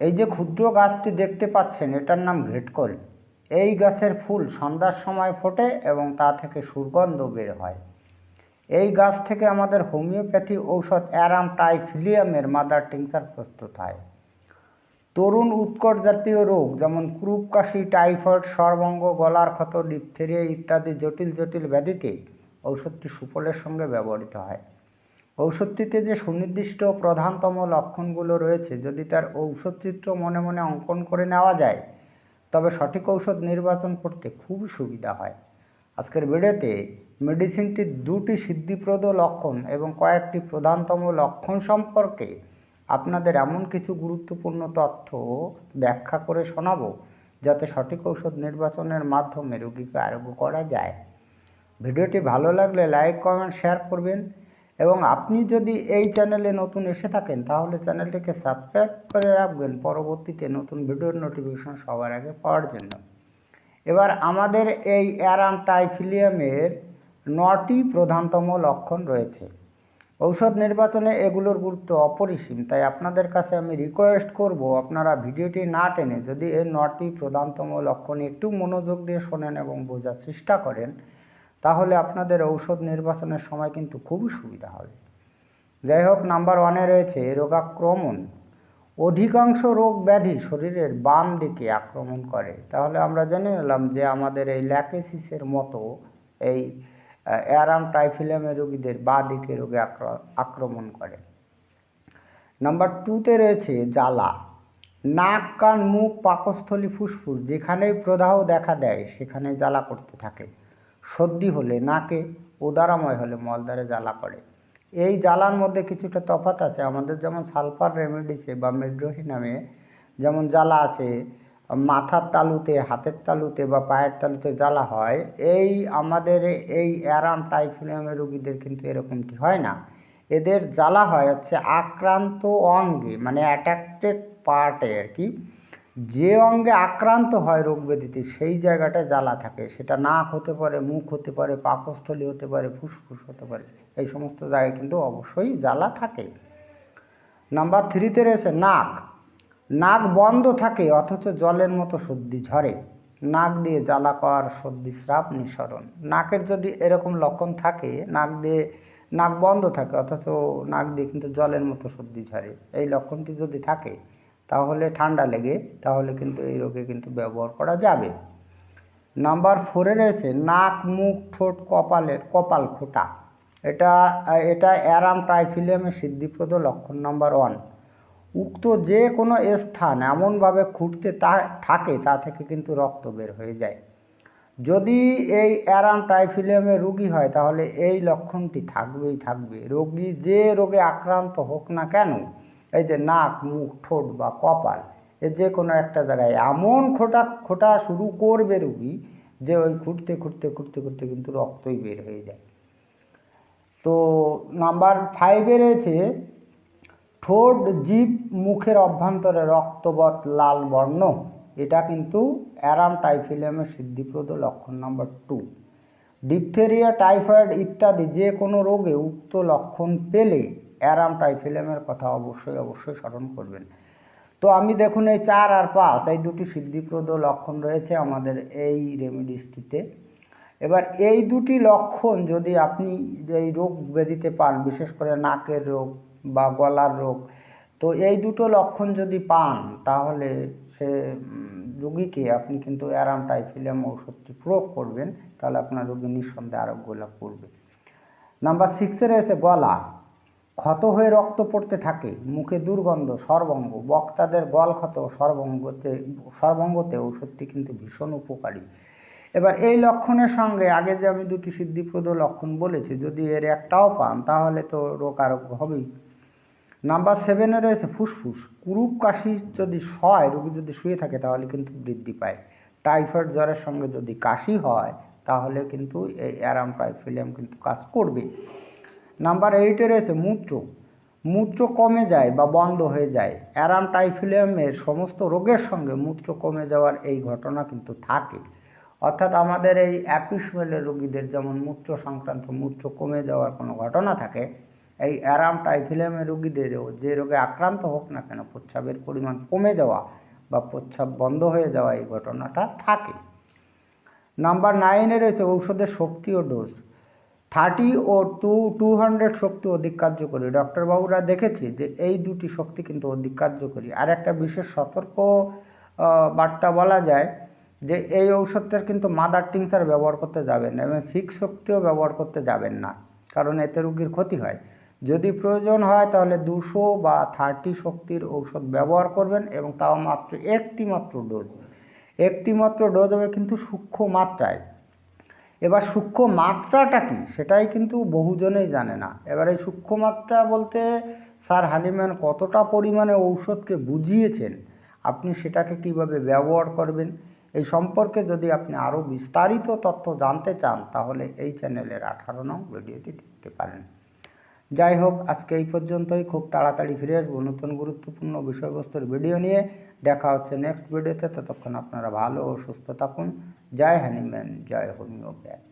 এই যে ক্ষুদ্র গাছটি দেখতে পাচ্ছেন এটার নাম ঘেটকল। এই গাছের ফুল সন্ধ্যার সময় ফোটে এবং তা থেকে সুগন্ধ বের হয়। এই গাছ থেকে আমাদের হোমিওপ্যাথি ঔষধ অ্যারাম টাইফিলিয়ামের মাদার টিংচার প্রস্তুত হয়। তরুণ উৎকট জাতীয় রোগ যেমন ক্রুপ কাশি, টাইফয়েড, সর্বঙ্গ, গলার ক্ষত, ডিপথেরিয়া ইত্যাদি জটিল জটিল ব্যাধিতে ঔষধটি সুফলের সঙ্গে ব্যবহৃত হয়। ঔষধটিতে যে সুনির্দিষ্ট প্রধানতম লক্ষণগুলো রয়েছে, যদি তার ঔষধচিত্র মনে মনে অঙ্কন করে নেওয়া যায় তবে সঠিক ঔষধ নির্বাচন করতে খুবই সুবিধা হয়। আজকের ভিডিওতে মেডিসিনটির দুটি সিদ্ধিপ্রদ লক্ষণ এবং কয়েকটি প্রধানতম লক্ষণ সম্পর্কে আপনাদের এমন কিছু গুরুত্বপূর্ণ তথ্য ব্যাখ্যা করে শোনাবো যাতে সঠিক ঔষধ নির্বাচনের মাধ্যমে রোগীকে আরোগ্য করা যায়। ভিডিওটি ভালো লাগলে লাইক, কমেন্ট, শেয়ার করবেন এবং আপনি যদি এই চ্যানেলে নতুন এসে থাকেন তাহলে চ্যানেলটিকে সাবস্ক্রাইব করে রাখবেন পরবর্তীতে নতুন ভিডিওর নোটিফিকেশন সবার আগে পাওয়ার জন্য। এবার আমাদের এই অ্যারাম টাইফিলিয়ামের 9টি প্রধানতম লক্ষণ রয়েছে। ঔষধ নির্বাচনে এগুলোর গুরুত্ব অপরিসীম, তাই আপনাদের কাছে আমি রিকোয়েস্ট করব আপনারা ভিডিওটি না টেনে যদি এই 9টি প্রধানতম লক্ষণ একটু মনোযোগ দিয়ে শোনেন এবং বোঝার চেষ্টা করেন তাহলে আপনাদের ঔষধ নির্বাচনের সময় কিন্তু খুবই সুবিধা হবে। যাই হোক, নাম্বার 1-এ রয়েছে রোগাক্রমণ। অধিকাংশ রোগ ব্যাধি শরীরের বাম দিকে আক্রমণ করে। তাহলে আমরা জেনে নিলাম যে আমাদের এই ল্যাকেসিসের মতো এই অ্যারাম টাইফিলিয়ামের রোগীদের বাঁ দিকে রোগে আক্রমণ করে। নাম্বার 2-তে রয়েছে জ্বালা। নাক, কান, মুখ, পাকস্থলী, ফুসফুস যেখানেই প্রদাহ দেখা দেয় সেখানে জ্বালা করতে থাকে। সর্দি হলে নাকে, উদারাময় হলে মলদ্বারে জ্বালা করে। এই জ্বালার মধ্যে কিছুটা তফাৎ আছে। আমাদের যেমন সালফার রেমেডিসে বা মেড্রোহি নামে যেমন জ্বালা আছে, মাথার তালুতে, হাতের তালুতে বা পায়ের তালুতে জ্বালা হয়, এই আমাদের এই অ্যারাম টাইফিলিয়ামের রোগীদের কিন্তু এরকমটি হয় না। এদের জ্বালা হয় হচ্ছে আক্রান্ত অঙ্গে, মানে অ্যাট্যাক্টেড পার্টে আর কি। যে অঙ্গে আক্রান্ত হয় রোগ ব্যাধিতে সেই জায়গাটায় জ্বালা থাকে। সেটা নাক হতে পারে, মুখ হতে পারে, পাকস্থলী হতে পারে, ফুসফুস হতে পারে। এই সমস্ত জায়গায় কিন্তু অবশ্যই জ্বালা থাকে। নাম্বার 3-তে রয়েছে নাক। নাক বন্ধ থাকে অথচ জলের মতো সর্দি ঝরে। নাক দিয়ে জ্বালা কর, সর্দি স্রাব নিঃসরণ। নাকের যদি এরকম লক্ষণ থাকে, নাক বন্ধ থাকে অথচ নাক দিয়ে কিন্তু জলের মতো সর্দি ঝরে, এই লক্ষণটি যদি থাকে তাহলে ঠান্ডা লেগে তাহলে কিন্তু এই রোগে কিন্তু ব্যবহার করা যাবে। নাম্বার 4-এ রয়েছে নাক, মুখ, ঠোঁট, কপাল খোঁটা। এটা অ্যারাম টাইফিলিয়ামের সিদ্ধিপ্রদ লক্ষণ নাম্বার 1। উক্ত যে কোনো স্থান এমনভাবে খুঁটতে থাকে তা থেকে কিন্তু রক্ত বের হয়ে যায়। যদি এই অ্যারাম টাইফিলিয়ামের রোগী হয় তাহলে এই লক্ষণটি থাকবেই থাকবে। রোগী যে রোগে আক্রান্ত হোক না কেন, এই যে নাক, মুখ, ঠোঁট বা কপাল, এর যে কোনো একটা জায়গায় এমন খোঁটা শুরু করবে রোগী যে ওই খুঁটতে খুঁটতে খুঁটতে খুঁটতে কিন্তু রক্তই বের হয়ে যায়। তো নাম্বার 5-এ রয়েছে ঠোঁট, জিভ, মুখের অভ্যন্তরে রক্তবৎ লাল বর্ণ। এটা কিন্তু অ্যারাম টাইফিলিয়ামের সিদ্ধিপ্রদ লক্ষণ নাম্বার 2। ডিপথেরিয়া, টাইফয়েড ইত্যাদি যে কোনো রোগে উক্ত লক্ষণ পেলে অ্যারাম টাইফিলিয়ামের কথা অবশ্যই স্মরণ করবেন। তো আমি দেখুন এই 4 আর 5 এই দুটি সিদ্ধিপ্রদ লক্ষণ রয়েছে আমাদের এই রেমেডিসটিতে। এবার এই দুটি লক্ষণ যদি আপনি এই রোগ ব্যাধিতে পান, বিশেষ করে নাকের রোগ বা গলার রোগ, তো এই দুটো লক্ষণ যদি পান তাহলে সে রোগীকে আপনি কিন্তু অ্যারাম টাইফিলিয়াম ওষুধটি প্রয়োগ করবেন, তাহলে আপনার রোগী নিঃসন্দেহে আরোগ্য লাভ করবে। নাম্বার 6-এ রয়েছে গলা। ক্ষত হয়ে রক্ত পড়তে থাকে, মুখে দুর্গন্ধ, সর্বঙ্গ। বক্তাদের গল ক্ষত সর্বঙ্গতে ওষুধটি কিন্তু ভীষণ উপকারী। এবার এই লক্ষণের সঙ্গে আগে যে আমি দুটি সিদ্ধিপ্রদ লক্ষণ বলেছি, যদি এর একটাও পান তাহলে তো রোগ আরোগ্য হবেই। নাম্বার 7-এ রয়েছে ফুসফুস। কুরুপ কাশি যদি হয়, রোগী যদি শুয়ে থাকে তাহলে কিন্তু বৃদ্ধি পায়। টাইফয়েড জ্বরের সঙ্গে যদি কাশি হয় তাহলে কিন্তু এই অ্যারাম টাইফিলিয়াম কিন্তু কাজ করবে। নাম্বার 8-এ রয়েছে মূত্র কমে যায় বা বন্ধ হয়ে যায়। অ্যারাম টাইফিলিয়ামের সমস্ত রোগের সঙ্গে মূত্র কমে যাওয়ার এই ঘটনা কিন্তু থাকে। অর্থাৎ আমাদের এই অ্যাপিসমেলের রোগীদের যেমন মূত্র সংক্রান্ত মূত্র কমে যাওয়ার কোনো ঘটনা থাকে, এই অ্যারাম টাইফিলিয়ামের রোগীদেরও যে রোগে আক্রান্ত হোক না কেন প্রস্রাবের পরিমাণ কমে যাওয়া বা প্রস্রাব বন্ধ হয়ে যাওয়া এই ঘটনাটা থাকে। নাম্বার 9-এ রয়েছে ঔষধের শক্তি ও ডোজ। 30 ও 200 শক্তি অধিক কার্যকরী। ডক্টরবাবুরা দেখেছে যে এই দুটি শক্তি কিন্তু অধিক কার্যকরী। আর একটা বিশেষ সতর্ক বার্তা বলা যায় যে এই ঔষধটার কিন্তু মাদার টিংচার ব্যবহার করতে যাবেন না এবং 6 শক্তিও ব্যবহার করতে যাবেন না, কারণ এতে রোগীর ক্ষতি হয়। যদি প্রয়োজন হয় তাহলে 200 বা 30 শক্তির ঔষধ ব্যবহার করবেন এবং তাও মাত্র একটি মাত্র ডোজ হবে কিন্তু সূক্ষ্ম মাত্রায়। এবার সূক্ষ্ম মাত্রাটা কি সেটাই কিন্তু বহুজনেই জানে না। এবার এই সূক্ষ্ম মাত্রা বলতে স্যার হানিম্যান কতটা পরিমাণে ঔষধকে বুঝিয়েছেন, আপনি সেটাকে কিভাবে ব্যবহার করবেন এই সম্পর্কে যদি আপনি আরও বিস্তারিত তথ্য জানতে চান তাহলে এই চ্যানেলের 18 নং ভিডিওটি দেখতে পারেন। যাই হোক, আজকে এই পর্যন্তই। খুব তাড়াতাড়ি ফিরে আসবো নতুন গুরুত্বপূর্ণ বিষয়বস্তুর ভিডিও নিয়ে। দেখা হচ্ছে নেক্সট ভিডিওতে। ততক্ষণ আপনারা ভালো ও সুস্থ থাকুন। জয় হানিম্যান, জয় হোমিওপ্যাথ।